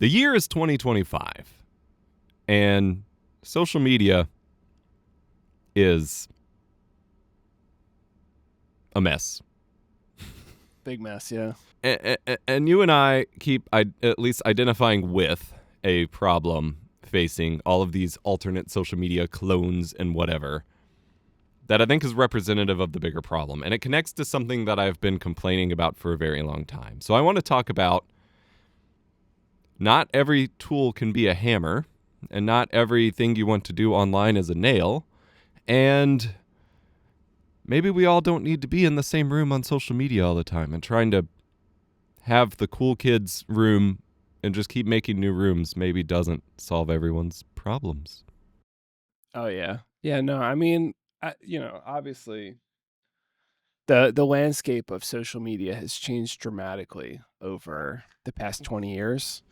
The year is 2025, and social media is a mess. Big mess, yeah. And you and I keep at least identifying with a problem facing all of these alternate social media clones and whatever that I think is representative of the bigger problem. And it connects to something that I've been complaining about for a very long time. So I want to talk about not every tool can be a hammer, and not everything you want to do online is a nail, and maybe we all don't need to be in the same room on social media all the time, and trying to have the cool kids room and just keep making new rooms maybe doesn't solve everyone's problems. Oh, yeah. Yeah, no, I mean, obviously the landscape of social media has changed dramatically over the past 20 years,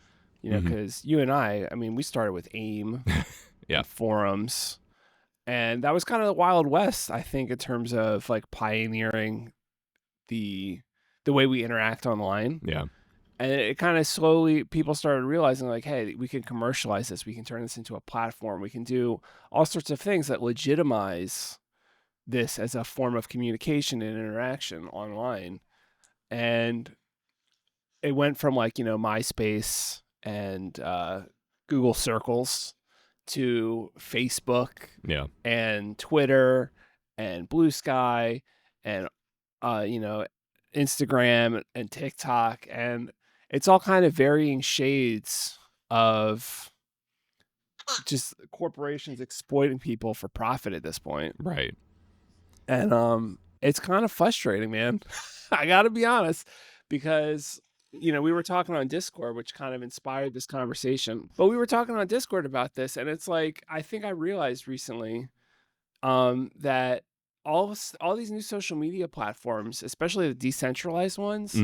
because you and I mean, we started with AIM Yeah. and forums, and that was kind of the Wild West, I think, in terms of like pioneering the way we interact online. Yeah. And it kind of slowly, people started realizing like, hey, we can commercialize this. We can turn this into a platform. We can do all sorts of things that legitimize this as a form of communication and interaction online. And it went from like, MySpace and Google Circles to Facebook and Twitter and Blue Sky and, Instagram and TikTok. And it's all kind of varying shades of just corporations exploiting people for profit at this point. Right. And it's kind of frustrating, man. I got to be honest, because, we were talking on Discord, which kind of inspired this conversation. But we were talking on Discord about this, and it's like, I think I realized recently that all these new social media platforms, especially the decentralized ones,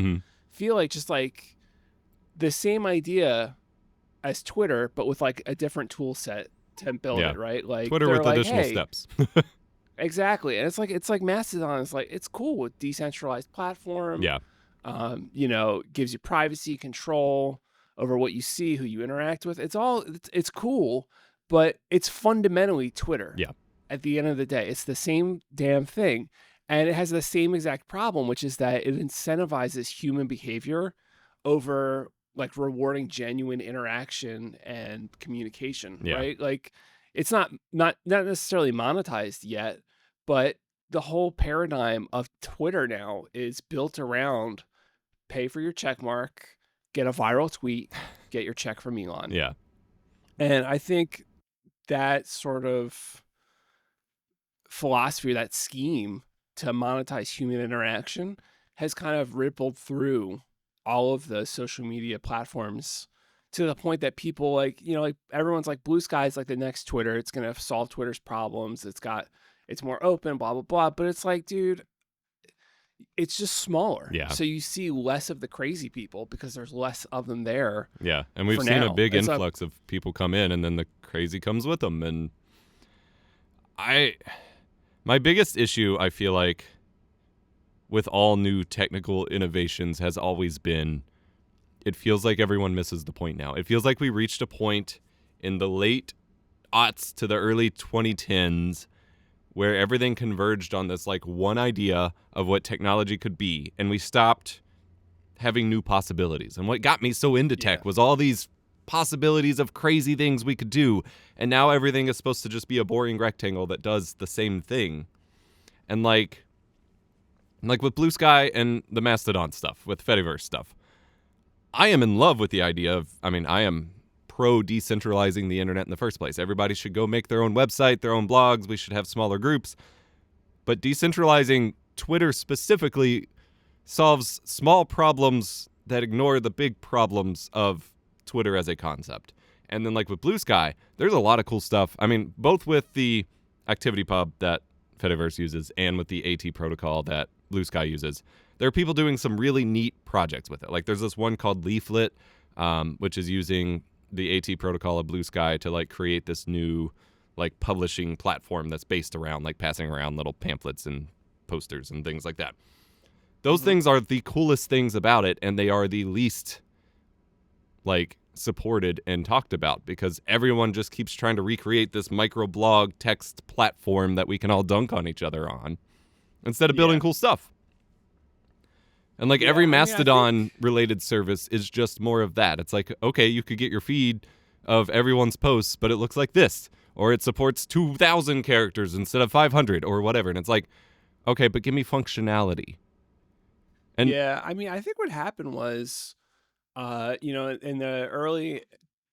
feel like just like the same idea as Twitter, but with like a different tool set to build it, right? Like Twitter with additional steps. Exactly. And it's like Mastodon is like, it's cool with decentralized platform. Yeah. Gives you privacy control over what you see, who you interact with. It's cool, but it's fundamentally Twitter. Yeah. At the end of the day, it's the same damn thing. And it has the same exact problem, which is that it incentivizes human behavior over like rewarding genuine interaction and communication, right? Like it's not necessarily monetized yet, but the whole paradigm of Twitter now is built around pay for your check mark, get a viral tweet, get your check from Elon. Yeah. And I think that sort of philosophy, that scheme to monetize human interaction has kind of rippled through all of the social media platforms to the point that people like everyone's like Blue Sky is like the next Twitter. It's going to solve Twitter's problems. It's more open, blah, blah, blah. But it's like, dude, it's just smaller. Yeah. So you see less of the crazy people because there's less of them there. Yeah. And we've seen a big influx of people come in, and then the crazy comes with them. And my biggest issue, I feel like, with all new technical innovations has always been, it feels like everyone misses the point now. It feels like we reached a point in the late aughts to the early 2010s where everything converged on this like one idea of what technology could be, and we stopped having new possibilities. And what got me so into tech was all these possibilities of crazy things we could do, and now everything is supposed to just be a boring rectangle that does the same thing. And like with Blue Sky and the Mastodon stuff, with Fediverse stuff, I am in love with the idea of, I am pro decentralizing the internet in the first place. Everybody should go make their own website, their own blogs. We should have smaller groups. But decentralizing Twitter specifically solves small problems that ignore the big problems of Twitter as a concept. And then like with Blue Sky, there's a lot of cool stuff. Both with the ActivityPub that Fediverse uses and with the AT protocol that Blue Sky uses, there are people doing some really neat projects with it. Like there's this one called Leaflet, which is using the AT protocol of Blue Sky to like create this new like publishing platform that's based around like passing around little pamphlets and posters and things like that. Those things are the coolest things about it, and they are the least like supported and talked about, because everyone just keeps trying to recreate this microblog text platform that we can all dunk on each other on instead of building cool stuff. And like every Mastodon related service is just more of that. It's like, okay, you could get your feed of everyone's posts, but it looks like this, or it supports 2,000 characters instead of 500 or whatever. And it's like, okay, but give me functionality. And yeah, I mean, I think what happened was, in the early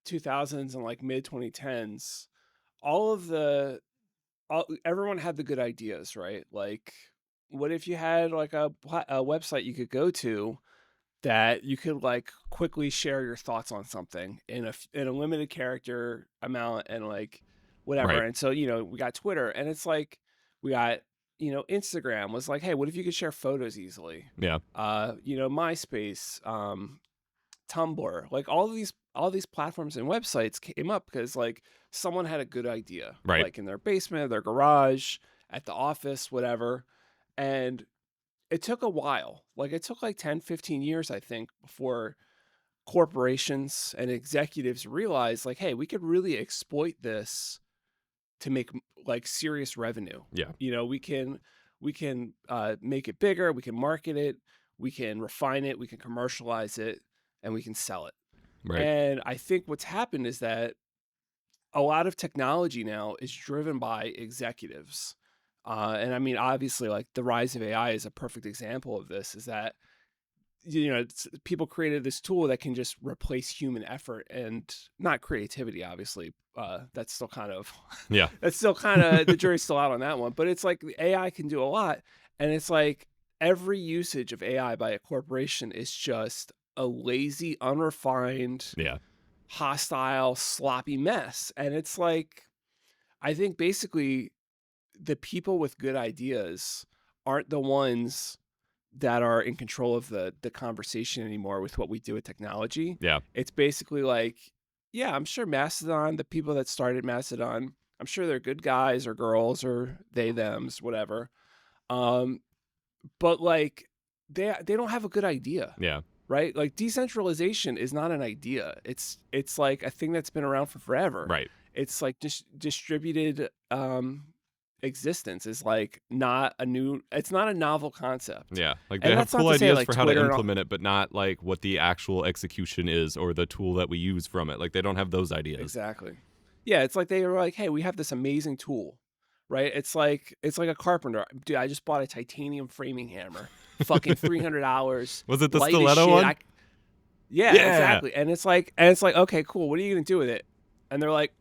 2000s and like mid 2010s, everyone had the good ideas, right? Like, what if you had like a website you could go to that you could like quickly share your thoughts on something in a limited character amount and like whatever. Right. And so, we got Twitter, and it's like we got, Instagram was like, hey, what if you could share photos easily? Yeah. MySpace, Tumblr, like all these platforms and websites came up because like someone had a good idea, Right. like in their basement, their garage, at the office, whatever. And it took a while. Like it took like 10, 15 years, I think, before corporations and executives realized like, hey, we could really exploit this to make like serious revenue. Yeah. We can make it bigger, we can market it, we can refine it, we can commercialize it, and we can sell it. Right. And I think what's happened is that a lot of technology now is driven by executives. And I mean, obviously, like the rise of AI is a perfect example of this, is that, people created this tool that can just replace human effort and not creativity, obviously. That's still kind of, the jury's still out on that one. But it's like the AI can do a lot. And it's like every usage of AI by a corporation is just a lazy, unrefined, hostile, sloppy mess. And it's like, I think basically the people with good ideas aren't the ones that are in control of the conversation anymore with what we do with technology. Yeah. It's basically like, yeah, I'm sure Mastodon, the people that started Mastodon, I'm sure they're good guys or girls or they, thems, whatever. But like they don't have a good idea. Yeah. Right? Like decentralization is not an idea. It's like a thing that's been around for forever. Right. It's like distributed existence is like it's not a novel concept. Yeah. Like they have cool ideas for how to implement it, but not like what the actual execution is or the tool that we use from it. Like they don't have those ideas. Exactly. Yeah. It's like they were like, hey, we have this amazing tool, right? It's like a carpenter. Dude, I just bought a titanium framing hammer. Fucking $300. Was it the stiletto one? Yeah, exactly. And it's like, okay, cool. What are you gonna do with it? And they're like,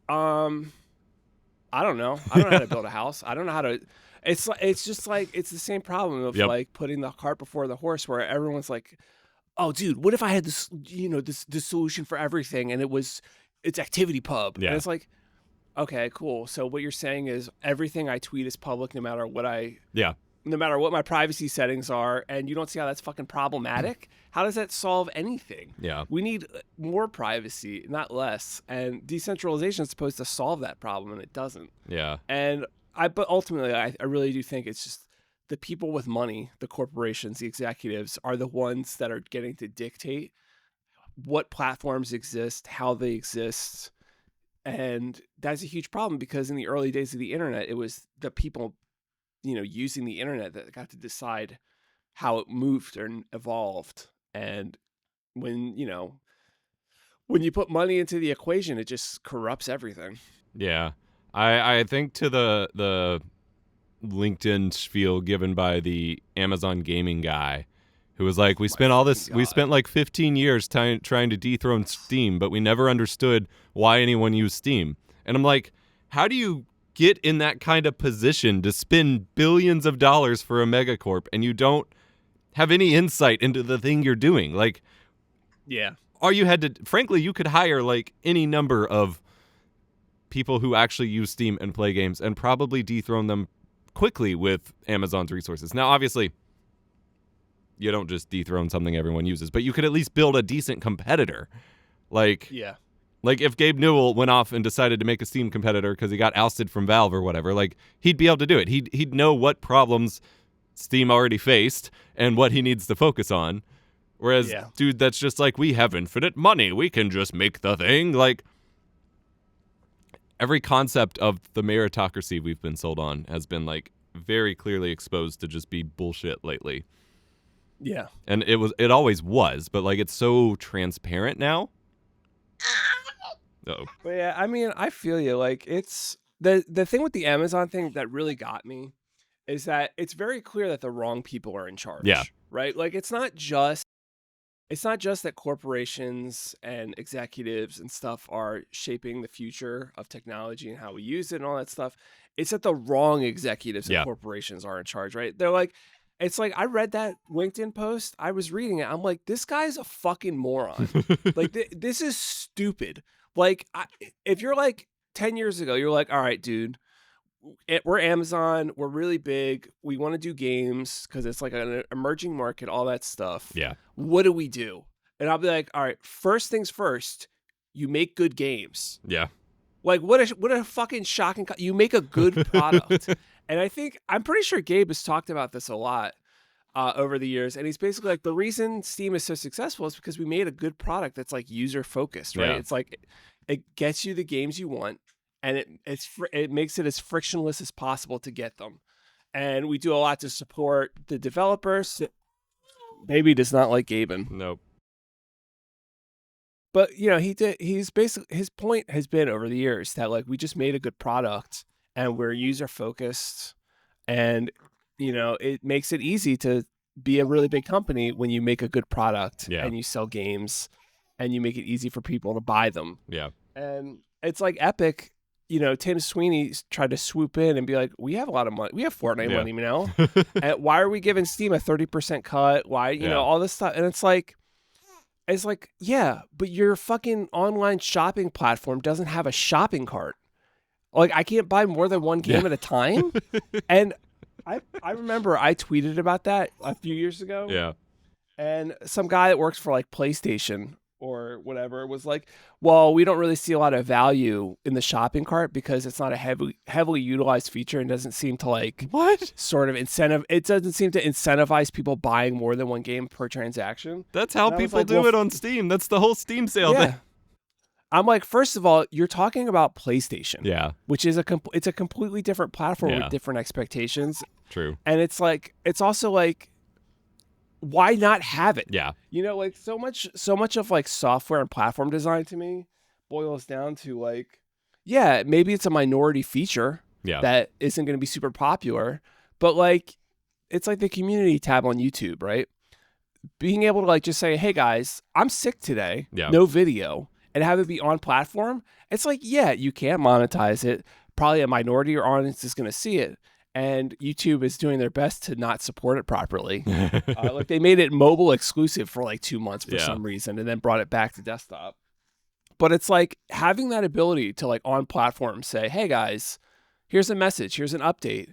I don't know. I don't know how to build a house. I don't know how to. It's just like it's the same problem of like putting the cart before the horse, where everyone's like, oh, dude, what if I had this, this solution for everything, and it's Activity Pub, and it's like, okay, cool. So what you're saying is everything I tweet is public, no matter what no matter what my privacy settings are, and you don't see how that's fucking problematic? How does that solve anything? Yeah. We need more privacy, not less. And decentralization is supposed to solve that problem, and it doesn't. Yeah. But ultimately, I really do think it's just the people with money, the corporations, the executives, are the ones that are getting to dictate what platforms exist, how they exist. And that's a huge problem, because in the early days of the internet, it was the people using the internet that got to decide how it moved and evolved. And when you put money into the equation, it just corrupts everything. Yeah. I think to the LinkedIn spiel given by the Amazon gaming guy, who was like, we spent like 15 years trying to dethrone Steam, but we never understood why anyone used Steam. And I'm like, how do you get in that kind of position to spend billions of dollars for a megacorp and you don't have any insight into the thing you're doing? Like, yeah. Or you had to, frankly, you could hire like any number of people who actually use Steam and play games and probably dethrone them quickly with Amazon's resources. Now, obviously, you don't just dethrone something everyone uses, but you could at least build a decent competitor. Like if Gabe Newell went off and decided to make a Steam competitor because he got ousted from Valve or whatever, like he'd be able to do it. He'd know what problems Steam already faced and what he needs to focus on. Whereas, dude, that's just like, we have infinite money. We can just make the thing. Like, every concept of the meritocracy we've been sold on has been, like, very clearly exposed to just be bullshit lately. Yeah. And it always was, but, like, it's so transparent now. Uh-oh. But yeah, I mean, I feel you. Like, it's the thing with the Amazon thing that really got me is that it's very clear that the wrong people are in charge. Yeah. Right? Like, it's not just that corporations and executives and stuff are shaping the future of technology and how we use it and all that stuff. It's that the wrong executives and corporations are in charge, right? They're like, it's like, I read that LinkedIn post. I was reading it. I'm like, this guy's a fucking moron. Like, this is stupid. Like, if you're like 10 years ago, you're like, all right, dude, we're Amazon. We're really big. We want to do games because it's like an emerging market, all that stuff. Yeah. What do we do? And I'll be like, all right, first things first, you make good games. Yeah. Like, what a fucking shocking, you make a good product. And I'm pretty sure Gabe has talked about this a lot over the years. And he's basically like, the reason Steam is so successful is because we made a good product that's like user focused, right? Yeah. It's like, it gets you the games you want. And it makes it as frictionless as possible to get them. And we do a lot to support the developers. Baby does not like Gaben. Nope. But, he's basically, his point has been over the years that, like, we just made a good product and we're user focused. And, it makes it easy to be a really big company when you make a good product and you sell games and you make it easy for people to buy them. Yeah. And it's like Epic. Tim Sweeney tried to swoop in and be like, we have a lot of money. We have Fortnite money now. And why are we giving Steam a 30% cut? Why, all this stuff. And it's like, yeah, but your fucking online shopping platform doesn't have a shopping cart. Like, I can't buy more than one game at a time. And I remember I tweeted about that a few years ago. Yeah. And some guy that works for like PlayStation or whatever was like, well, we don't really see a lot of value in the shopping cart because it's not a heavily utilized feature and doesn't seem to like sort of incentive. It doesn't seem to incentivize people buying more than one game per transaction. That's how people do it on Steam. That's the whole Steam sale thing. I'm like, first of all, you're talking about PlayStation, which is it's a completely different platform with different expectations. True. And it's like, it's also like, why not have it? Yeah. Like so much of like software and platform design to me boils down to like, maybe it's a minority feature that isn't going to be super popular, but like, it's like the community tab on YouTube, right? Being able to like just say, hey guys, I'm sick today, no video, and have it be on platform. It's like, you can monetize it. Probably a minority of your audience is going to see it. And YouTube is doing their best to not support it properly. Like they made it mobile exclusive for like 2 months for some reason and then brought it back to desktop. But it's like having that ability to like on platform say, hey guys, here's a message, here's an update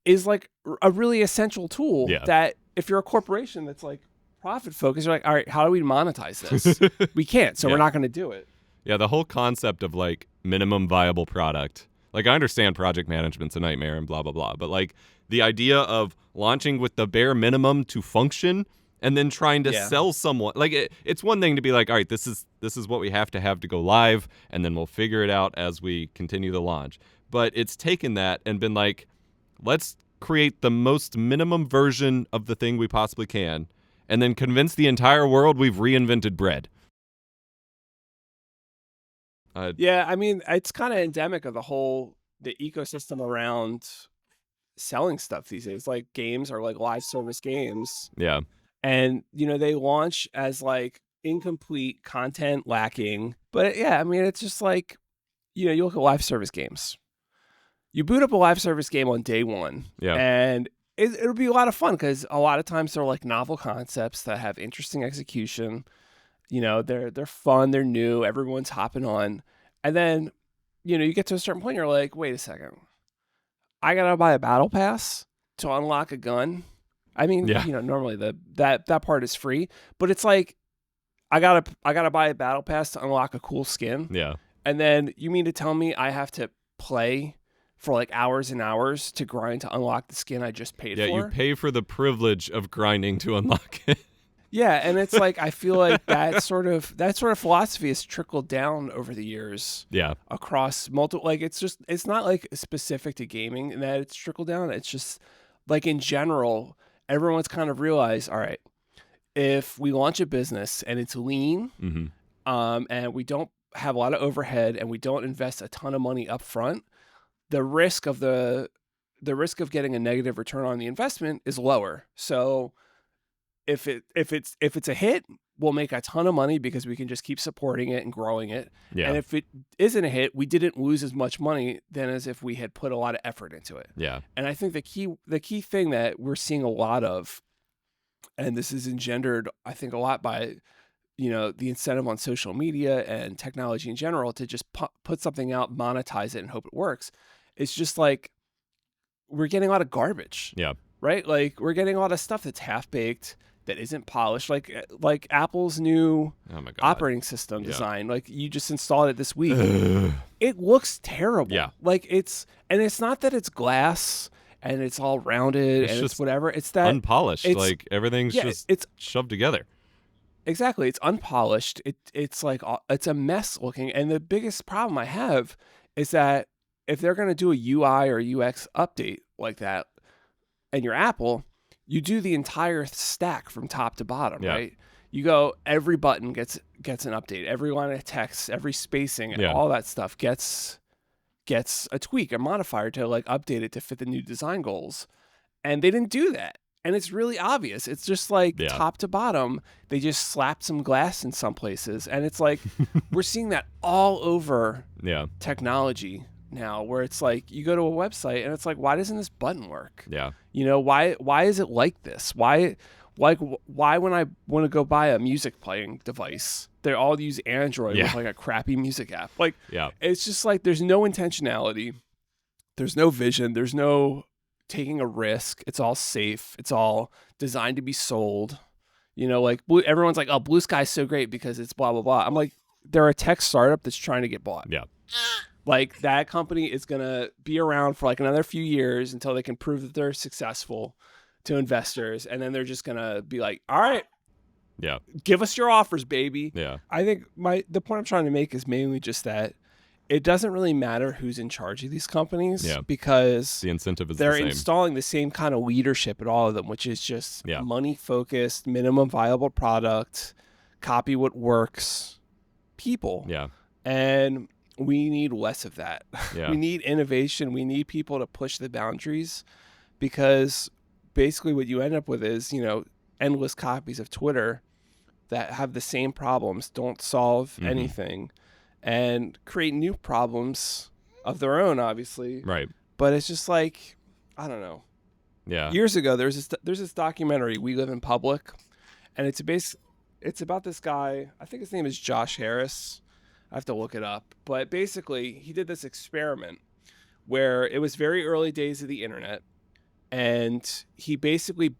is like a really essential tool that if you're a corporation that's like profit focused, you're like, all right, how do we monetize this? We can't, so we're not going to do it. Yeah, the whole concept of like minimum viable product. Like, I understand project management's a nightmare and blah, blah, blah. But, like, the idea of launching with the bare minimum to function and then trying to sell someone. Like, it's one thing to be like, all right, this is what we have to go live, and then we'll figure it out as we continue the launch. But it's taken that and been like, let's create the most minimum version of the thing we possibly can and then convince the entire world we've reinvented bread. I mean, it's kind of endemic of the ecosystem around selling stuff these days. Like games are like live service games. Yeah. And, they launch as like incomplete content lacking. But I mean, it's just like, you look at live service games. You boot up a live service game on day one. Yeah. And it'll be a lot of fun because a lot of times they're like novel concepts that have interesting execution. They're fun, they're new, everyone's hopping on. And then, you get to a certain point, you're like, wait a second. I got to buy a battle pass to unlock a gun. I mean, normally that part is free, but it's like, I got to buy a battle pass to unlock a cool skin. Yeah. And then you mean to tell me I have to play for like hours and hours to grind to unlock the skin I just paid for? Yeah, you pay for the privilege of grinding to unlock it. Yeah, and it's like I feel like that sort of philosophy has trickled down over the years. Yeah. Across multiple, like it's not like specific to gaming in that it's trickled down. It's just like in general, everyone's kind of realized, all right, if we launch a business and it's lean, and we don't have a lot of overhead and we don't invest a ton of money up front, the risk of getting a negative return on the investment is lower. So if it's a hit, we'll make a ton of money because we can just keep supporting it and growing it. Yeah. And if it isn't a hit, we didn't lose as much money than as if we had put a lot of effort into it. Yeah. And I think the key thing that we're seeing a lot of, and this is engendered, I think, a lot by, the incentive on social media and technology in general to just put something out, monetize it, and hope it works. It's just like we're getting a lot of garbage. Yeah. Right? Like we're getting a lot of stuff that's half-baked, that isn't polished, like Apple's new operating system design. Like you just installed it this week. It looks terrible. Yeah. Like it's not that it's glass and it's all rounded and it's whatever. It's that unpolished. Like everything's it's shoved together. Exactly. It's unpolished. It's like it's a mess looking. And the biggest problem I have is that if they're going to do a UI or UX update like that, and you're Apple, you do the entire stack from top to bottom, right? You go, every button gets an update, every line of text, every spacing, and all that stuff gets a tweak, a modifier to like update it to fit the new design goals. And they didn't do that. And it's really obvious. It's just like top to bottom, they just slapped some glass in some places. And it's like, we're seeing that all over technology now, where it's like you go to a website and it's like, why doesn't this button work? Yeah. Why is it like this? Why when I want to go buy a music playing device, they all use Android with like a crappy music app. Like, it's just like there's no intentionality, there's no vision, there's no taking a risk. It's all safe. It's all designed to be sold. Like everyone's like, oh, Blue Sky's so great because it's blah blah blah. I'm like, they're a tech startup that's trying to get bought. Yeah. Like that company is going to be around for like another few years until they can prove that they're successful to investors. And then they're just going to be like, all right, give us your offers, baby. Yeah. I think the point I'm trying to make is mainly just that it doesn't really matter who's in charge of these companies because the incentive is they're the same. installing the same kind of leadership at all of them, which is just money focused, minimum viable product, copy what works, people. Yeah. And we need less of that. Yeah. We need innovation. We need people to push the boundaries, because basically what you end up with is, endless copies of Twitter that have the same problems, don't solve anything, and create new problems of their own, obviously. Right. But it's just like, I don't know. Yeah. Years ago, there's this documentary, We Live in Public, and it's about this guy. I think his name is Josh Harris. I have to look it up. But basically, he did this experiment where it was very early days of the internet, and he basically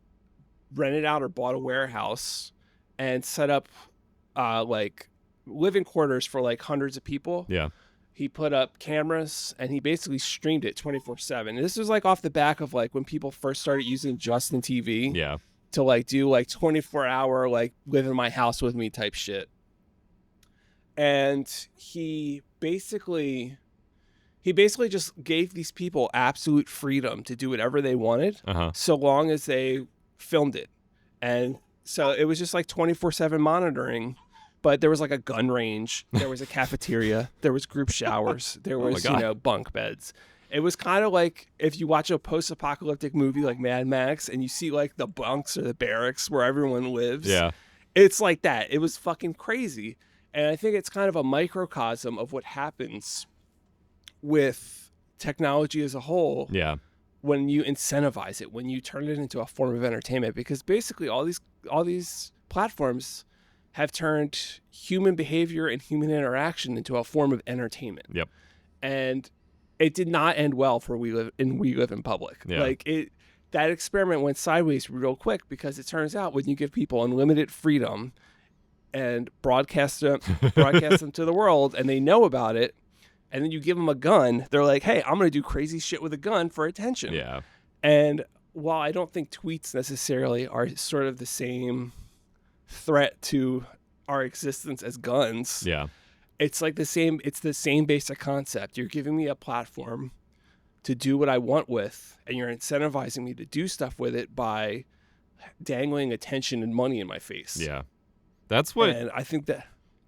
rented out or bought a warehouse and set up like living quarters for like hundreds of people. Yeah. He put up cameras and he basically streamed it 24/7. And this was like off the back of like when people first started using Justin TV to like do like 24-hour like live in my house with me type shit. And he basically just gave these people absolute freedom to do whatever they wanted, so long as they filmed it. And so it was just like 24/7 monitoring, but there was like a gun range, there was a cafeteria, there was group showers, there was bunk beds. It was kind of like if you watch a post-apocalyptic movie like Mad Max and you see like the bunks or the barracks where everyone lives. Yeah. It's like that. It was fucking crazy. And I think it's kind of a microcosm of what happens with technology as a whole. Yeah. When you incentivize it, when you turn it into a form of entertainment, because basically all these platforms have turned human behavior and human interaction into a form of entertainment. Yep. And it did not end well for We Live in Public. Yeah. Like that experiment went sideways real quick, because it turns out when you give people unlimited freedom and broadcast them to the world, and they know about it, and then you give them a gun, they're like, hey, I'm going to do crazy shit with a gun for attention. Yeah. And while I don't think tweets necessarily are sort of the same threat to our existence as guns. Yeah. It's like the same basic concept. You're giving me a platform to do what I want with, and you're incentivizing me to do stuff with it by dangling attention and money in my face. Yeah. And I think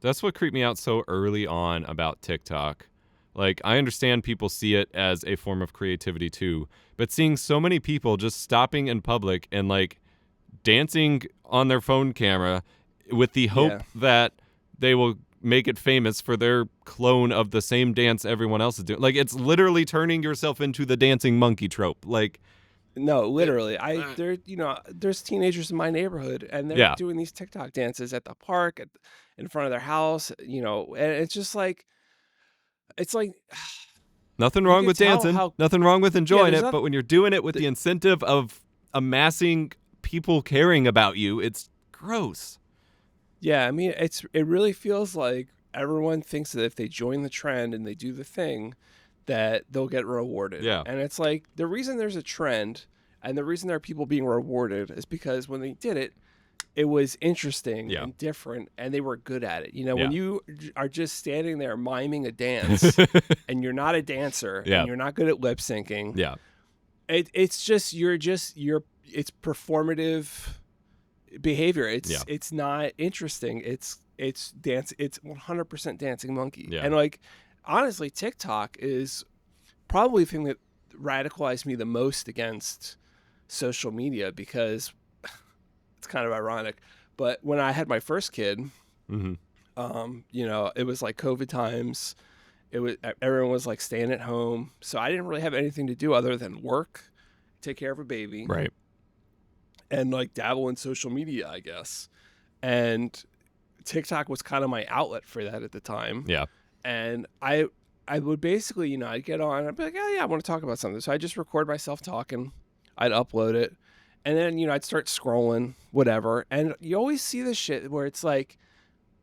that's what creeped me out so early on about TikTok. Like, I understand people see it as a form of creativity too, but seeing so many people just stopping in public and like dancing on their phone camera with the hope that they will make it famous for their clone of the same dance everyone else is doing. Like, it's literally turning yourself into the dancing monkey trope. Like, no, literally. There's teenagers in my neighborhood, and they're doing these TikTok dances at the park, in front of their house. And it's just like, it's like nothing wrong with dancing, nothing wrong with enjoying it. But when you're doing it with the incentive of amassing people caring about you, it's gross. Yeah, I mean, it really feels like everyone thinks that if they join the trend and they do the thing, that they'll get rewarded. Yeah. And it's like, the reason there's a trend and the reason there are people being rewarded is because when they did it, it was interesting and different, and they were good at it. When you are just standing there miming a dance and you're not a dancer and you're not good at lip syncing. Yeah. It's just, it's performative behavior. It's not interesting. It's dance. It's 100% dancing monkey. Yeah. And like, honestly, TikTok is probably the thing that radicalized me the most against social media, because it's kind of ironic, but when I had my first kid, it was like COVID times. Everyone was like staying at home, so I didn't really have anything to do other than work, take care of a baby, right, and like dabble in social media, I guess. And TikTok was kind of my outlet for that at the time. Yeah. And I would basically, I'd get on, I'd be like, oh yeah, I want to talk about something. So I just record myself talking, I'd upload it, and then, I'd start scrolling, whatever. And you always see this shit where it's like,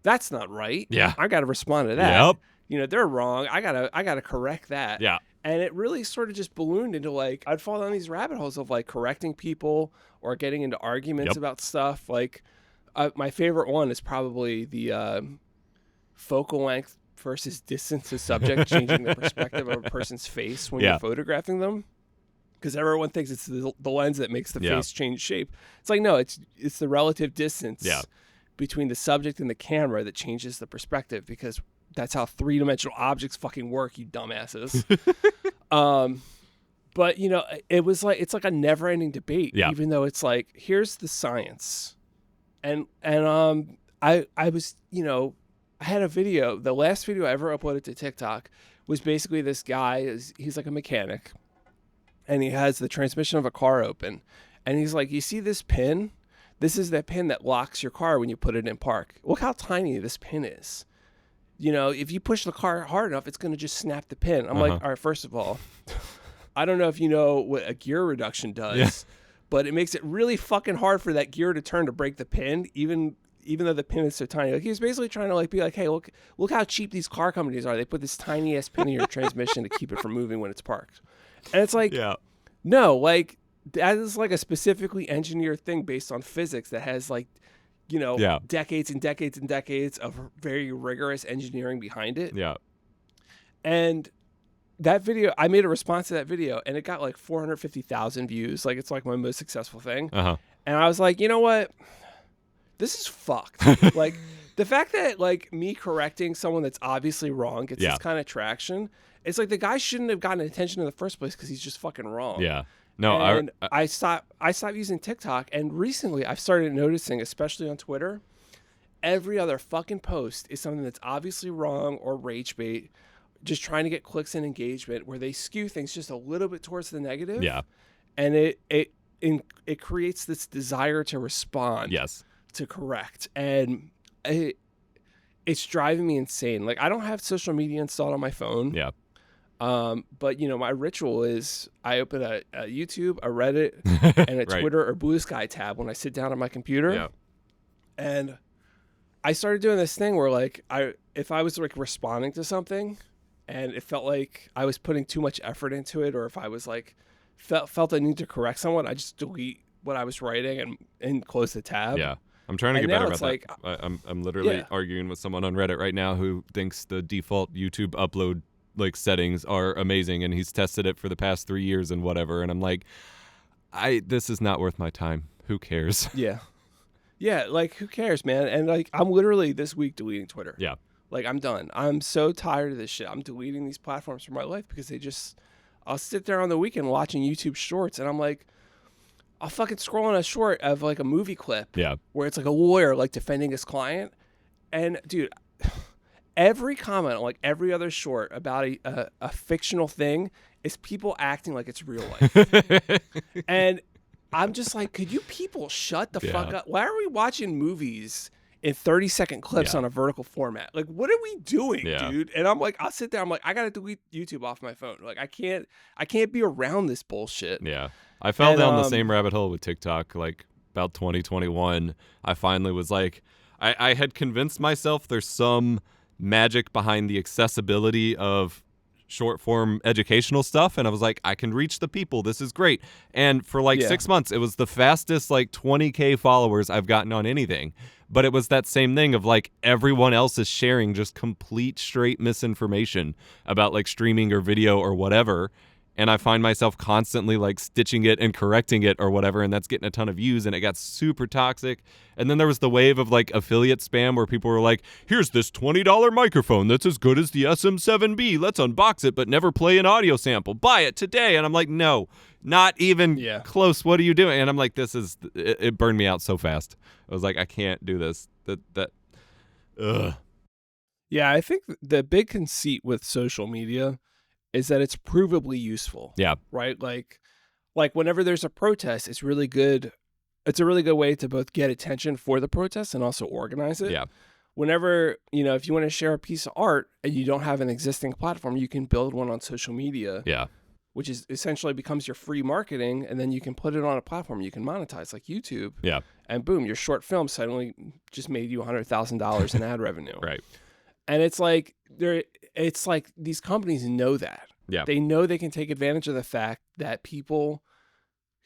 that's not right. Yeah. I got to respond to that. Yep. They're wrong. I gotta correct that. Yeah. And it really sort of just ballooned into like, I'd fall down these rabbit holes of like correcting people or getting into arguments about stuff. Like, my favorite one is probably the focal length versus distance to subject, changing the perspective of a person's face when you're photographing them. Because everyone thinks it's the lens that makes the face change shape. It's like, no, it's the relative distance between the subject and the camera that changes the perspective, because that's how three-dimensional objects fucking work, you dumbasses. But, it was like, it's like a never-ending debate, even though it's like, here's the science. And I was, I had a video, the last video I ever uploaded to TikTok was basically this guy, he's like a mechanic, and he has the transmission of a car open. And he's like, you see this pin? This is the pin that locks your car when you put it in park. Look how tiny this pin is. If you push the car hard enough, it's going to just snap the pin. I'm like, all right, first of all, I don't know if you know what a gear reduction does, but it makes it really fucking hard for that gear to turn to break the pin, even though the pin is so tiny. Like, he was basically trying to like be like, hey, look how cheap these car companies are. They put this tiny ass pin in your transmission to keep it from moving when it's parked. And it's like, no, like, that is like a specifically engineered thing based on physics that has like, decades and decades and decades of very rigorous engineering behind it. Yeah. And that video, I made a response to that video, and it got like 450,000 views. Like, it's like my most successful thing. And I was like, you know what? This is fucked. Like, the fact that like me correcting someone that's obviously wrong gets this kind of traction. It's like the guy shouldn't have gotten attention in the first place because he's just fucking wrong. Yeah. No, and I stopped using TikTok, and recently I've started noticing, especially on Twitter, every other fucking post is something that's obviously wrong or rage bait, just trying to get clicks and engagement, where they skew things just a little bit towards the negative. Yeah. And it creates this desire to respond. Yes. To correct. And it's driving me insane. Like, I don't have social media installed on my phone. Yeah. But my ritual is I open a YouTube, a Reddit, and a Twitter or Blue Sky tab when I sit down on my computer. Yeah. And I started doing this thing where like if I was like responding to something and it felt like I was putting too much effort into it, or if I was like felt I need to correct someone, I just delete what I was writing and close the tab. Yeah. I'm trying to And get better now about it's that. like, I'm literally yeah, arguing with someone on Reddit right now who thinks the default YouTube upload like settings are amazing, and he's tested it for the past 3 years and whatever. And I'm like, this is not worth my time. Who cares? yeah. Yeah, like who cares, man? And like I'm literally this week deleting Twitter. Yeah. Like I'm done. I'm so tired of this shit. I'm deleting these platforms from my life because I'll sit there on the weekend watching YouTube shorts and I'm like, I'll fucking scroll on a short of like a movie clip Yeah. where it's like a lawyer like defending his client. And dude, every comment on like every other short about a fictional thing is people acting like it's real life. And I'm just like, could you people shut the fuck up? Why are we watching movies in 30-second clips on a vertical format? Like, what are we doing, dude? And I'm like, I'll sit there. I'm like, I gotta delete YouTube off my phone. Like, I can't be around this bullshit. Yeah. I fell down the same rabbit hole with TikTok, like about 2021. I finally was like, I had convinced myself there's some magic behind the accessibility of short form educational stuff, and I was like, I can reach the people, this is great. And for like 6 months it was the fastest like 20k followers I've gotten on anything. But it was that same thing of like everyone else is sharing just complete straight misinformation about like streaming or video or whatever, and I find myself constantly like stitching it and correcting it or whatever, and that's getting a ton of views, and it got super toxic. And then there was the wave of like affiliate spam where people were like, here's this $20 microphone that's as good as the SM7B. Let's unbox it, but never play an audio sample. Buy it today. And I'm like, no, not even close. What are you doing? And I'm like, it burned me out so fast. I was like, I can't do this. Ugh. Yeah, I think the big conceit with social media is that it's provably useful. Yeah. Right? Like whenever there's a protest, it's really good. It's a really good way to both get attention for the protest and also organize it. Yeah. Whenever, if you want to share a piece of art and you don't have an existing platform, you can build one on social media. Yeah. Which is essentially becomes your free marketing, and then you can put it on a platform you can monetize like YouTube. Yeah. And boom, your short film suddenly just made you $100,000 in ad revenue. Right. And it's like these companies know that. Yeah. They know they can take advantage of the fact that people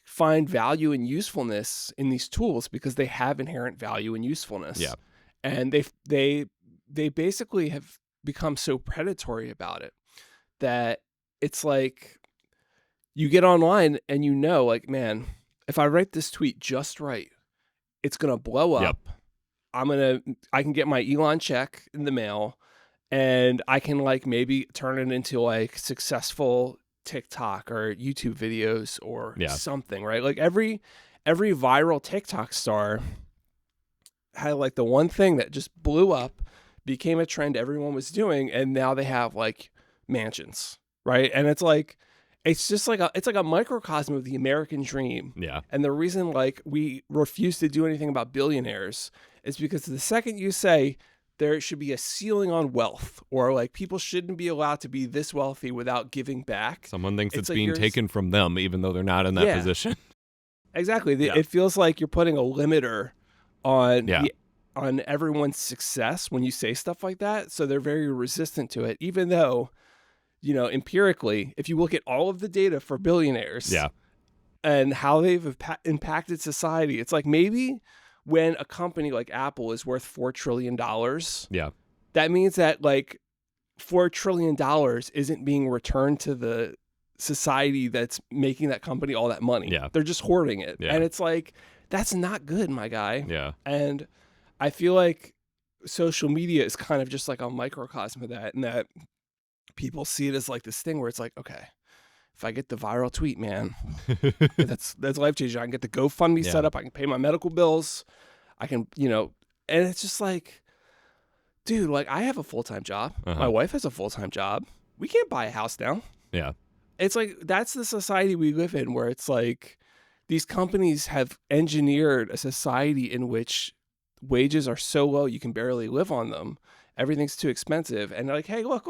find value and usefulness in these tools because they have inherent value and usefulness. Yeah. And they basically have become so predatory about it that it's like you get online and like, man, if I write this tweet just right, it's going to blow up. Yep. I can get my Elon check in the mail, and I can like maybe turn it into like successful TikTok or YouTube videos or something, right? Like every viral TikTok star had like the one thing that just blew up, became a trend everyone was doing, and now they have like mansions, right? And it's like it's like a microcosm of the American dream. Yeah. And the reason like we refuse to do anything about billionaires is because the second you say there should be a ceiling on wealth, or like people shouldn't be allowed to be this wealthy without giving back. Someone thinks it's like being taken from them, even though they're not in that position. Exactly. It feels like you're putting a limiter on on everyone's success when you say stuff like that. So they're very resistant to it, even though, empirically, if you look at all of the data for billionaires and how they've impacted society, it's like maybe when a company like Apple is worth $4 trillion, that means that like $4 trillion isn't being returned to the society that's making that company all that money. Yeah. They're just hoarding it. Yeah. And it's like, that's not good, my guy. Yeah. And I feel like social media is kind of just like a microcosm of that, and that people see it as like this thing where it's like, okay, if I get the viral tweet, man, that's life changing. I can get the GoFundMe set up. I can pay my medical bills. I can, and it's just like, dude, like I have a full-time job. My wife has a full-time job. We can't buy a house now. Yeah. It's like, that's the society we live in, where it's like these companies have engineered a society in which wages are so low you can barely live on them. Everything's too expensive. And they're like, hey, look,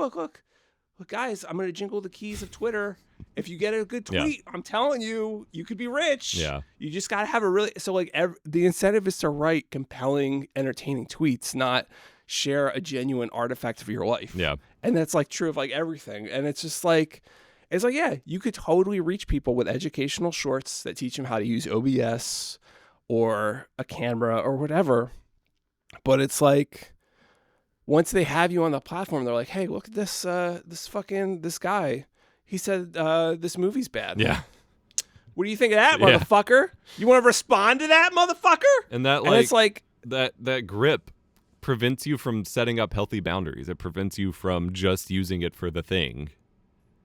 guys, I'm going to jingle the keys of Twitter. If you get a good tweet, I'm telling you, you could be rich. Yeah. You just got to have the incentive is to write compelling, entertaining tweets, not share a genuine artifact of your life. Yeah. And that's like true of like everything. And it's just like, you could totally reach people with educational shorts that teach them how to use OBS or a camera or whatever. But it's like, once they have you on the platform, they're like, hey, look at this this guy. He said this movie's bad. Yeah. What do you think of that, Yeah. motherfucker? You want to respond to that, motherfucker? And that And it's like, that grip prevents you from setting up healthy boundaries. It prevents you from just using it for the thing.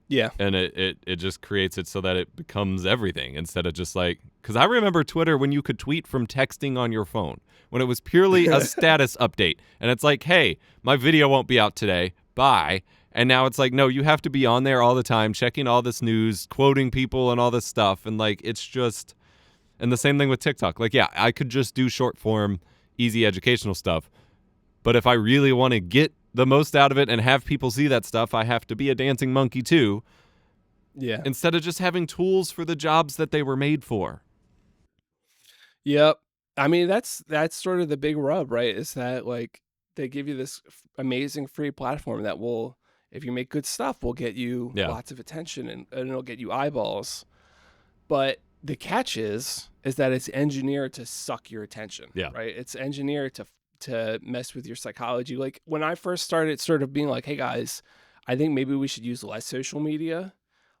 yeah. And it just creates it so that it becomes everything instead of just like, because I remember Twitter when you could tweet from texting on your phone, when it was purely a status update. And it's like, hey, my video won't be out today. Bye. And now it's like, no, you have to be on there all the time, checking all this news, quoting people and all this stuff. And like, it's just, and the same thing with TikTok. Like, yeah, I could just do short form, easy educational stuff. But if I really want to get the most out of it and have people see that stuff, I have to be a dancing monkey too. Yeah. Instead of just having tools for the jobs that they were made for. Yep. I mean, that's sort of the big rub, right? Is that like they give you this amazing free platform that will, if you make good stuff, will get you lots of attention and it'll get you eyeballs. But the catch is that it's engineered to suck your attention. Yeah. Right. It's engineered to mess with your psychology. Like when I first started sort of being like, hey guys, I think maybe we should use less social media.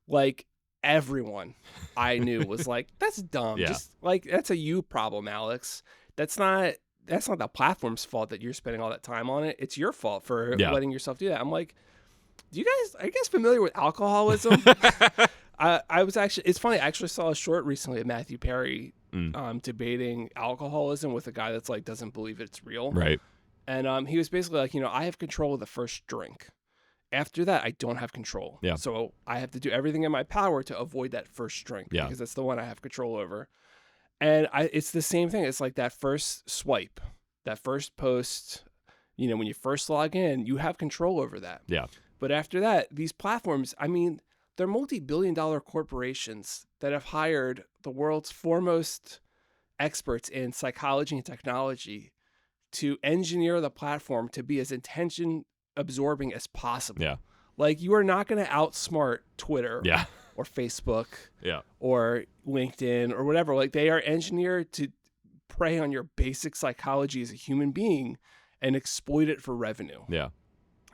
Like everyone I knew was like, that's dumb. Yeah. Just like, that's a you problem, Alex. That's not the platform's fault that you're spending all that time on it. It's your fault for letting yourself do that. I'm like, are you guys familiar with alcoholism? I was actually, it's funny, I actually saw a short recently of Matthew Perry debating alcoholism with a guy that's like, doesn't believe it's real. Right. And he was basically like, I have control of the first drink. After that, I don't have control. Yeah. So I have to do everything in my power to avoid that first drink because that's the one I have control over. And it's the same thing. It's like that first swipe, that first post, when you first log in, you have control over that. Yeah. But after that, these platforms, I mean, they're multi-billion-dollar corporations that have hired the world's foremost experts in psychology and technology to engineer the platform to be as attention-absorbing as possible. Yeah. Like, you are not going to outsmart Twitter or Facebook or LinkedIn or whatever. Like, they are engineered to prey on your basic psychology as a human being and exploit it for revenue. Yeah.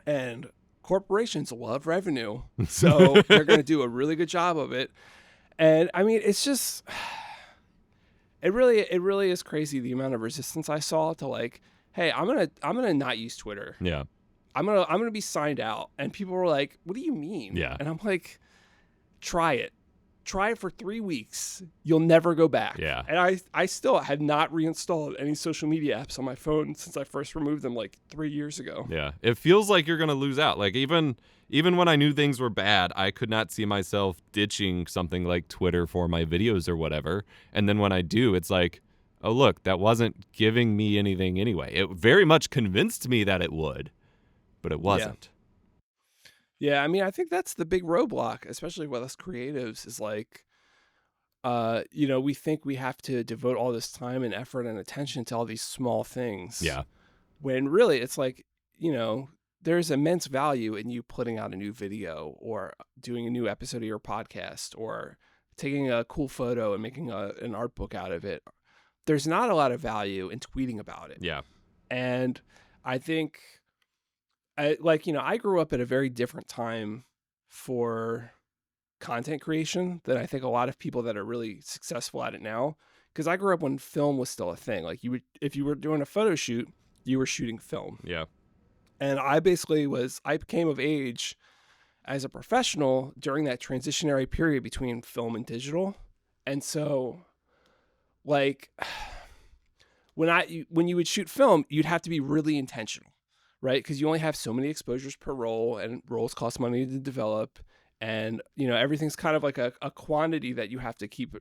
And corporations love revenue, so they're going to do a really good job of it. And I mean, it's just, it really is crazy the amount of resistance I saw to like, hey, I'm gonna not use Twitter. Yeah. I'm gonna be signed out. And people were like, what do you mean? Yeah. And I'm like, try it for 3 weeks. You'll never go back. Yeah. And I still have not reinstalled any social media apps on my phone since I first removed them like 3 years ago. Yeah. It feels like you're going to lose out. Like even when I knew things were bad, I could not see myself ditching something like Twitter for my videos or whatever. And then when I do, it's like, oh, look, that wasn't giving me anything anyway. It very much convinced me that it would, but it wasn't. Yeah, I mean, I think that's the big roadblock, especially with us creatives, is like, we think we have to devote all this time and effort and attention to all these small things. Yeah. When really it's like, there's immense value in you putting out a new video or doing a new episode of your podcast or taking a cool photo and making an art book out of it. There's not a lot of value in tweeting about it. Yeah. And I think, I grew up at a very different time for content creation than I think a lot of people that are really successful at it now. Because I grew up when film was still a thing. Like if you were doing a photo shoot, you were shooting film. Yeah. And I became of age as a professional during that transitionary period between film and digital. And so, like, when you would shoot film, you'd have to be really intentional. Right? Because you only have so many exposures per roll, and rolls cost money to develop. And, everything's kind of like a quantity that you have to keep,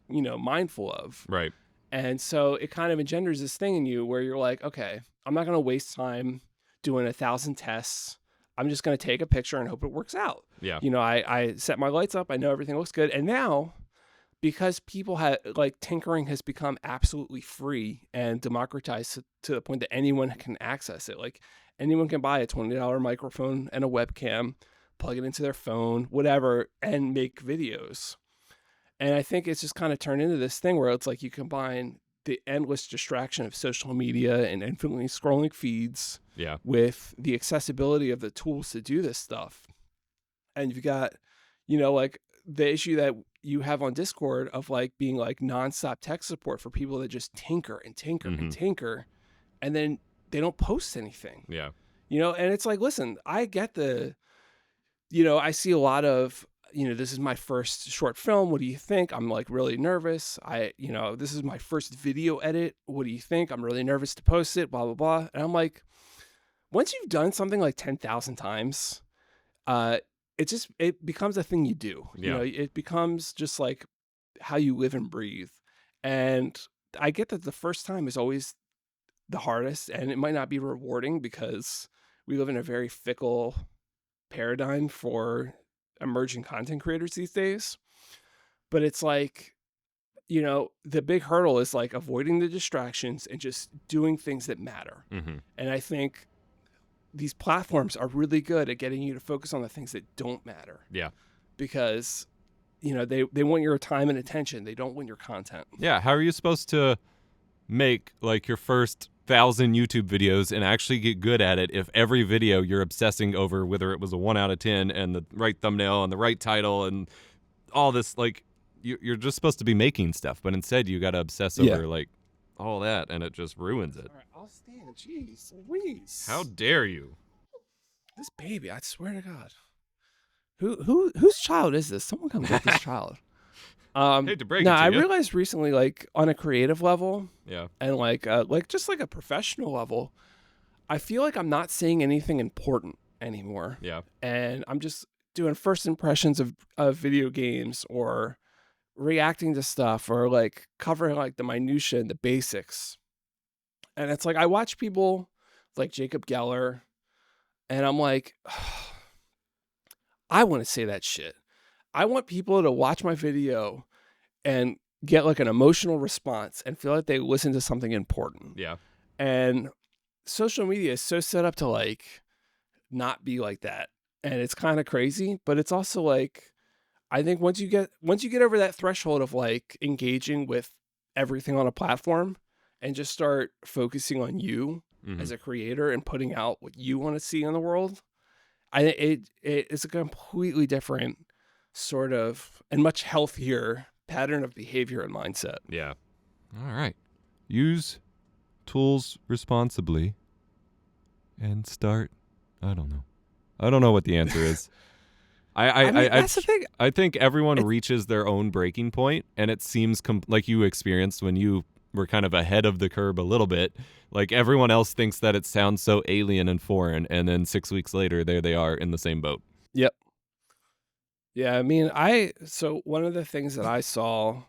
mindful of. Right. And so it kind of engenders this thing in you where you're like, okay, I'm not going to waste time doing 1,000 tests. I'm just going to take a picture and hope it works out. Yeah. I set my lights up. I know everything looks good. And now, because people have tinkering has become absolutely free and democratized to the point that anyone can access it. Like anyone can buy a $20 microphone and a webcam, plug it into their phone, whatever, and make videos. And I think it's just kind of turned into this thing where it's like you combine the endless distraction of social media and infinitely scrolling feeds Yeah. with the accessibility of the tools to do this stuff. And you've got, like the issue that you have on Discord of like being like nonstop tech support for people that just tinker and tinker and tinker, and then they don't post anything. Yeah. And it's like, listen, I get I see a lot of, this is my first short film. What do you think? I'm like really nervous. This is my first video edit. What do you think? I'm really nervous to post it, blah, blah, blah. And I'm like, once you've done something like 10,000 times, it becomes a thing you do. Yeah. It becomes just like how you live and breathe. And I get that the first time is always the hardest, and it might not be rewarding because we live in a very fickle paradigm for emerging content creators these days. But it's like, the big hurdle is like avoiding the distractions and just doing things that matter. And I think these platforms are really good at getting you to focus on the things that don't matter. Yeah. Because, they want your time and attention. They don't want your content. Yeah. How are you supposed to make like your first 1,000 YouTube videos and actually get good at it if every video you're obsessing over whether it was a 1 out of 10 and the right thumbnail and the right title and all this, like you're just supposed to be making stuff, but instead you got to obsess over like all that, and it just ruins it. All right, I'll stand. Jeez Louise. How dare you? This baby, I swear to God. Whose child is this? Someone come get this child. Hate to break it to I you. realized recently, like on a creative level, and like just like a professional level, I feel like I'm not saying anything important anymore. Yeah. And I'm just doing first impressions of video games or reacting to stuff or like covering like the minutia and the basics. And it's like I watch people like Jacob Geller, and I'm like, I want to say that shit. I want people to watch my video and get like an emotional response and feel like they listen to something important. Yeah. And social media is so set up to like not be like that. And it's kind of crazy, but it's also like, I think once you get over that threshold of like engaging with everything on a platform and just start focusing on you as a creator and putting out what you want to see in the world, it's a completely different sort of and much healthier pattern of behavior and mindset. Yeah. All right. Use tools responsibly and start. I don't know what the answer is. That's the thing. I think everyone reaches their own breaking point, and it seems like you experienced when you were kind of ahead of the curve a little bit. Like everyone else thinks that it sounds so alien and foreign, and then 6 weeks later, there they are in the same boat. Yep. Yeah, I mean, so one of the things that I saw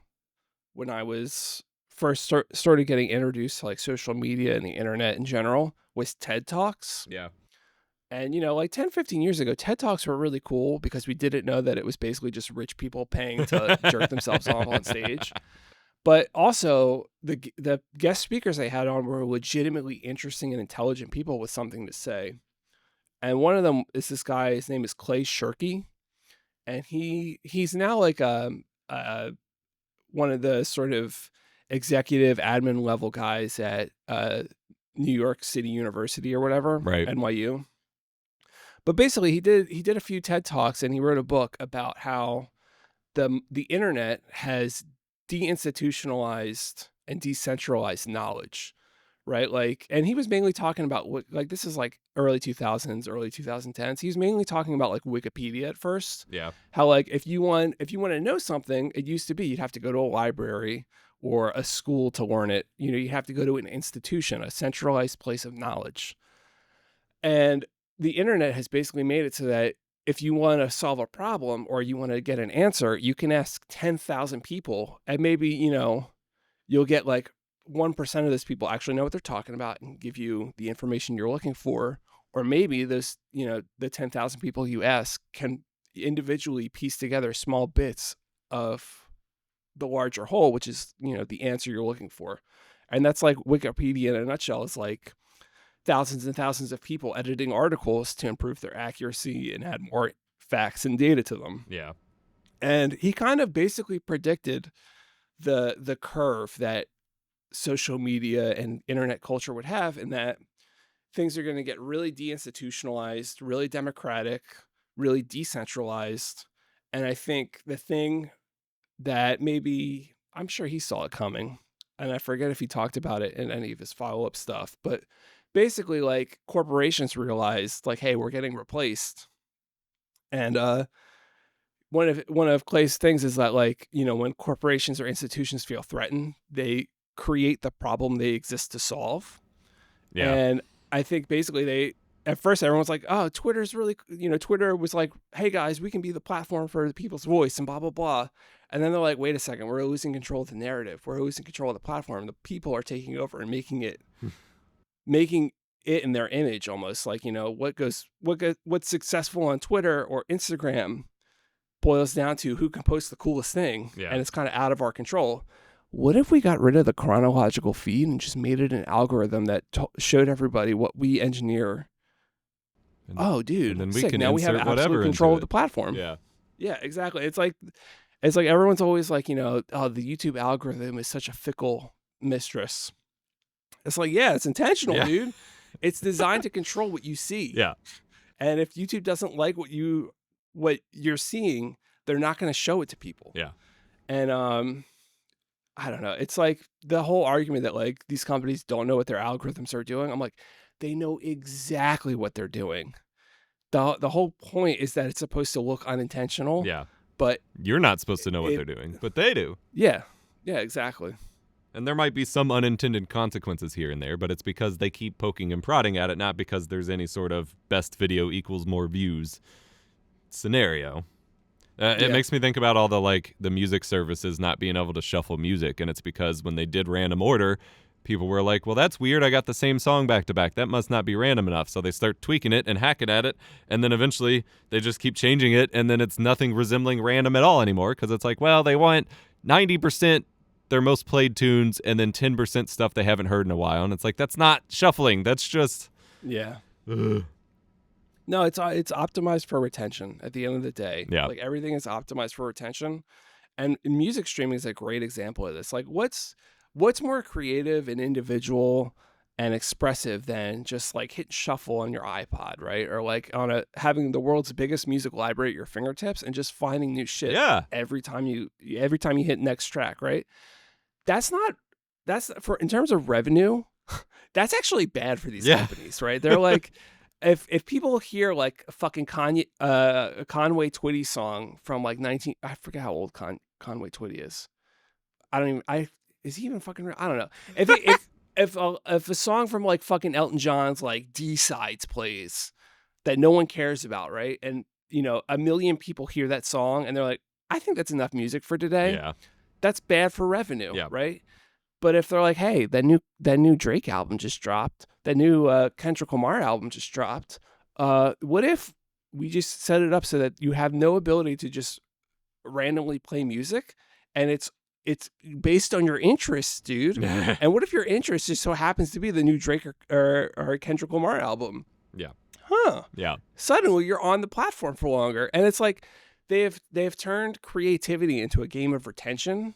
when I was first started getting introduced to like social media and the internet in general was TED Talks. Yeah. And, like 10, 15 years ago, TED Talks were really cool because we didn't know that it was basically just rich people paying to jerk themselves off on stage. But also, the guest speakers they had on were legitimately interesting and intelligent people with something to say. And one of them is this guy, his name is Clay Shirky. And he's now like one of the sort of executive admin level guys at New York City University or whatever, right. NYU. But basically, he did a few TED Talks, and he wrote a book about how the internet has deinstitutionalized and decentralized knowledge, right? Like, and he was mainly talking about like this is like early 2000s, early 2010s. He was mainly talking about like Wikipedia at first. Yeah. How like if you want to know something, it used to be you'd have to go to a library or a school to learn it. You have to go to an institution, a centralized place of knowledge. And the internet has basically made it so that if you want to solve a problem or you want to get an answer, you can ask 10,000 people, and maybe, you'll get like 1% of those people actually know what they're talking about and give you the information you're looking for. Or maybe those, the 10,000 people you ask can individually piece together small bits of the larger whole, which is, the answer you're looking for. And that's like Wikipedia in a nutshell. Is like thousands and thousands of people editing articles to improve their accuracy and add more facts and data to them. Yeah. And he kind of basically predicted the curve that social media and internet culture would have, in that things are going to get really deinstitutionalized, really democratic, really decentralized. And I think the thing that maybe, I'm sure he saw it coming, and I forget if he talked about it in any of his follow-up stuff, but basically, like, corporations realized, like, hey, we're getting replaced. And one of Clay's things is that, like, when corporations or institutions feel threatened, they create the problem they exist to solve. Yeah. And I think basically at first everyone's like, oh, Twitter's really, Twitter was like, hey guys, we can be the platform for the people's voice and blah, blah, blah. And then they're like, wait a second, we're losing control of the narrative. We're losing control of the platform. The people are taking over and making it in their image almost. Like, what's successful on Twitter or Instagram boils down to who can post the coolest thing. Yeah. And it's kind of out of our control. What if we got rid of the chronological feed and just made it an algorithm that showed everybody what we engineer? Oh, dude. And then we sick. can now we have insert whatever absolute control into of the it. platform. Yeah. Yeah, exactly. It's like everyone's always like, oh, the YouTube algorithm is such a fickle mistress. It's like, yeah, it's intentional, Yeah. dude. It's designed to control what you see. Yeah. And if YouTube doesn't like what you're seeing, they're not going to show it to people. Yeah. And I don't know. It's like the whole argument that, like, these companies don't know what their algorithms are doing. I'm like, they know exactly what they're doing. The whole point is that it's supposed to look unintentional. Yeah. But you're not supposed to know what they're doing, but they do. Yeah. Yeah, exactly. And there might be some unintended consequences here and there, but it's because they keep poking and prodding at it, not because there's any sort of best video equals more views scenario. It makes me think about all the music services not being able to shuffle music, and it's because when they did random order, people were like, well, that's weird. I got the same song back to back. That must not be random enough. So they start tweaking it and hacking at it, and then eventually they just keep changing it, and then it's nothing resembling random at all anymore, because it's like, well, they want 90% their most played tunes and then 10% stuff they haven't heard in a while, and it's like, that's not shuffling. That's just... Yeah. No, it's optimized for retention at the end of the day. Yeah. Like, everything is optimized for retention. And music streaming is a great example of this. Like, what's more creative and individual and expressive than just like hitting shuffle on your iPod, right? Or like having the world's biggest music library at your fingertips and just finding new shit every time you hit next track, right? That's in terms of revenue, that's actually bad for these companies, right? They're like, if people hear like a fucking Conway Twitty song from like I forget how old Conway Twitty is. Is he even fucking real? I don't know. If a song from like fucking Elton John's like D-sides plays that no one cares about, right? And a million people hear that song and they're like, I think that's enough music for today. Yeah. That's bad for revenue, right? But if they're like, hey, that new Drake album just dropped, that new Kendrick Lamar album just dropped, what if we just set it up so that you have no ability to just randomly play music, and it's based on your interests, dude? And what if your interest just so happens to be the new Drake or Kendrick Lamar album? Yeah. Huh. Yeah. Suddenly you're on the platform for longer, and it's like they've turned creativity into a game of retention,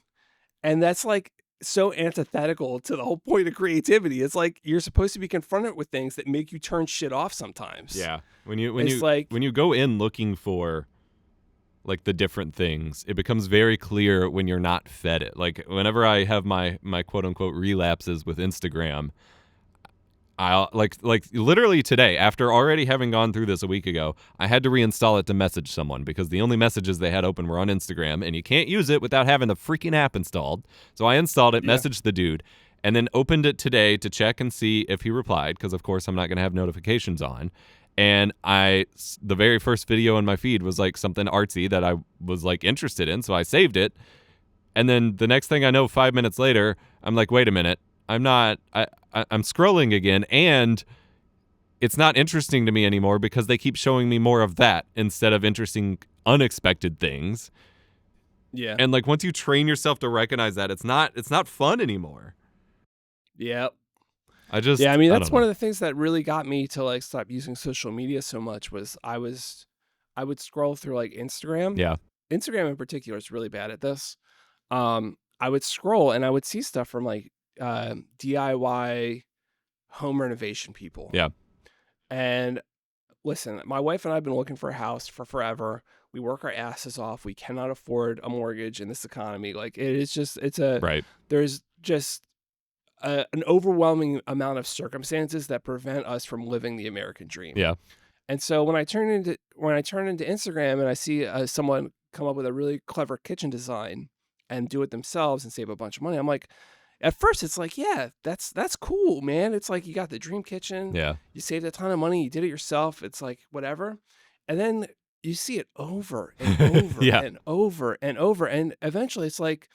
and that's like so antithetical to the whole point of creativity. It's like you're supposed to be confronted with things that make you turn shit off sometimes. Yeah. When you go in looking for like the different things, it becomes very clear when you're not fed it. Like whenever I have my quote unquote relapses with Instagram, I'll like literally today, after already having gone through this a week ago, I had to reinstall it to message someone because the only messages they had open were on Instagram, and you can't use it without having the freaking app installed. So I installed it, messaged the dude, and then opened it today to check and see if he replied, because of course I'm not going to have notifications on. And the very first video in my feed was like something artsy that I was like interested in, so I saved it. And then the next thing I know, 5 minutes later, I'm like, wait a minute, I'm scrolling again, and it's not interesting to me anymore because they keep showing me more of that instead of interesting, unexpected things. Yeah. And like once you train yourself to recognize that, it's not fun anymore. Yep. I mean, that's one of the things that really got me to like stop using social media so much was I would scroll through like Instagram. Yeah. Instagram in particular is really bad at this. I would scroll and I would see stuff from like DIY home renovation people. Yeah. And listen, my wife and I have been looking for a house for forever. We work our asses off. We cannot afford a mortgage in this economy. Like Right. there's just an overwhelming amount of circumstances that prevent us from living the American dream. Yeah. And so when I turn into Instagram and I see someone come up with a really clever kitchen design and do it themselves and save a bunch of money, I'm like, at first it's like, yeah, that's cool, man. It's like you got the dream kitchen. Yeah. You saved a ton of money. You did it yourself. It's like whatever. And then you see it over and over Yeah. and over and over. And eventually it's like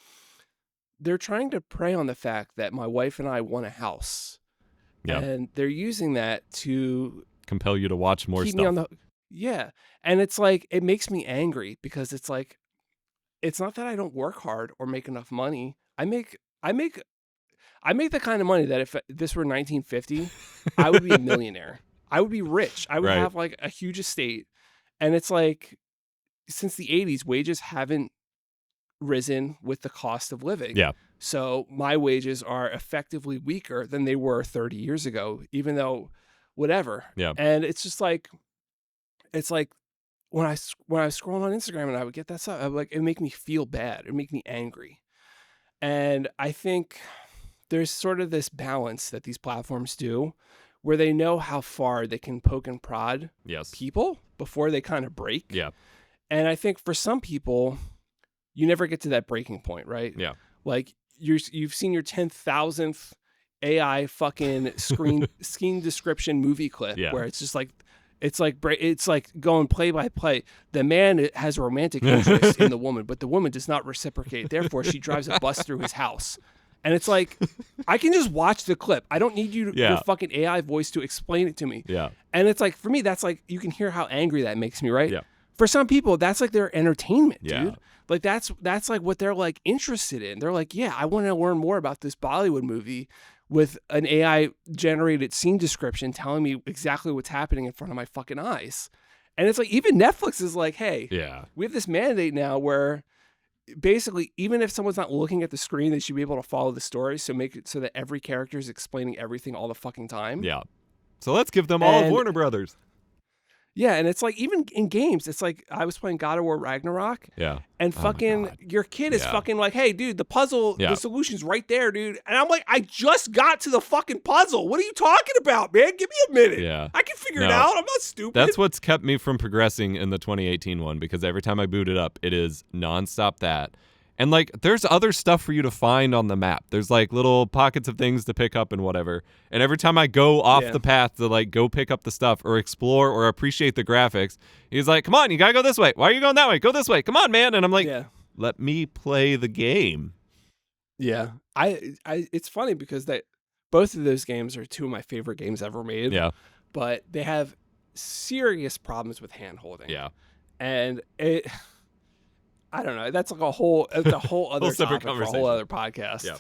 they're trying to prey on the fact that my wife and I want a house. Yeah. And they're using that to Compel you to watch more keep stuff. me on the yeah. And it's like it makes me angry because it's like it's not that I don't work hard or make enough money. I make the kind of money that if this were 1950, I would be a millionaire. I would be rich. I would Right. have like a huge estate. And it's like since the 80s, wages haven't risen with the cost of living. Yeah. So my wages are effectively weaker than they were 30 years ago, even though whatever. Yeah. And it's just like, it's like when I was scrolling on Instagram and I would get that stuff, it would make me feel bad. It would make me angry. And I think there's sort of this balance that these platforms do where they know how far they can poke and prod Yes. people before they kind of break. Yeah. And I think for some people, you never get to that breaking point, right? Yeah. Like you've seen your 10,000th AI fucking screen description movie clip where it's just like, it's like going play by play. The man has a romantic interest in the woman, but the woman does not reciprocate. Therefore, she drives a bus through his house. And it's like, I can just watch the clip. I don't need your fucking AI voice to explain it to me. Yeah. And it's like, for me, that's like, you can hear how angry that makes me, right? Yeah. For some people, that's like their entertainment, Yeah. dude. Like that's like what they're like interested in. They're like, yeah, I want to learn more about this Bollywood movie with an AI generated scene description telling me exactly what's happening in front of my fucking eyes. And it's like, even Netflix is like, hey, we have this mandate now where basically, even if someone's not looking at the screen, they should be able to follow the story. So make it so that every character is explaining everything all the fucking time. Yeah. So let's give them all Warner Brothers. Yeah, and it's like even in games, it's like I was playing God of War Ragnarok. Yeah. And fucking your kid is fucking like, hey, dude, the puzzle, the solution's right there, dude. And I'm like, I just got to the fucking puzzle. What are you talking about, man? Give me a minute. Yeah. I can figure it out. I'm not stupid. That's what's kept me from progressing in the 2018 one, because every time I boot it up, it is nonstop that. And like, there's other stuff for you to find on the map. There's like little pockets of things to pick up and whatever. And every time I go off the path to like go pick up the stuff or explore or appreciate the graphics, he's like, come on, you gotta go this way. Why are you going that way? Go this way. Come on, man. And I'm like, let me play the game. Yeah. It's funny because both of those games are two of my favorite games ever made. Yeah. But they have serious problems with hand holding. Yeah. And I don't know. That's like a whole other separate topic for a conversation. whole other podcast. Yeah.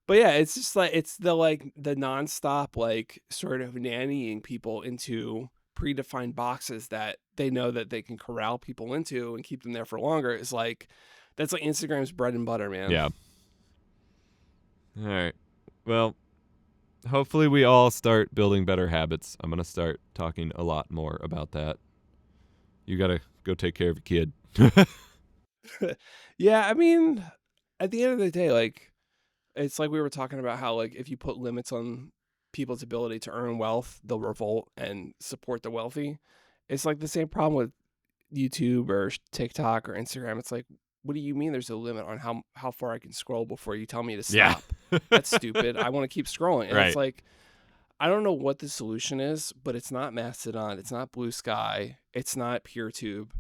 But yeah, it's just like it's the nonstop like sort of nannying people into predefined boxes that they know that they can corral people into and keep them there for longer. Is like that's like Instagram's bread and butter, man. Yeah. All right. Well, hopefully we all start building better habits. I'm gonna start talking a lot more about that. You gotta go take care of your kid. Yeah, I mean, at the end of the day, like, it's like we were talking about how, like, if you put limits on people's ability to earn wealth, they'll revolt and support the wealthy. It's like the same problem with YouTube or TikTok or Instagram. It's like, what do you mean there's a limit on how far I can scroll before you tell me to stop? Yeah. That's stupid. I want to keep scrolling. And Right. it's like, I don't know what the solution is, but it's not Mastodon. It's not Blue Sky. It's not PeerTube.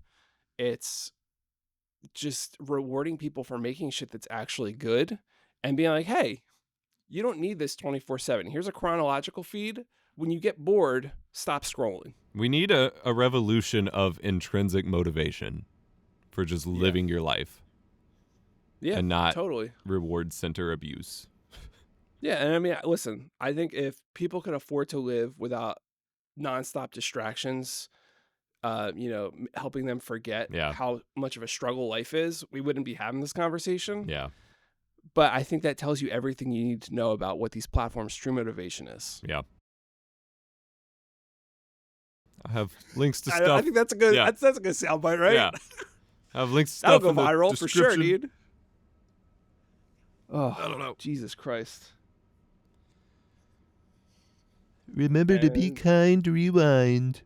It's just rewarding people for making shit that's actually good and being like, hey, you don't need this 24/7. Here's a chronological feed. When you get bored, stop scrolling. We need a revolution of intrinsic motivation for just living your life. Yeah, and not totally reward center abuse. Yeah, and I mean, listen, I think if people could afford to live without nonstop distractions, helping them forget how much of a struggle life is, we wouldn't be having this conversation. Yeah. But I think that tells you everything you need to know about what these platforms' true motivation is. Yeah. I have links to I stuff. think that's a good. Yeah. That's a good soundbite, right? Yeah. I have links to That'll stuff go in the viral for sure, description. dude. Oh, I don't know. Jesus Christ. Remember to be And- kind, rewind.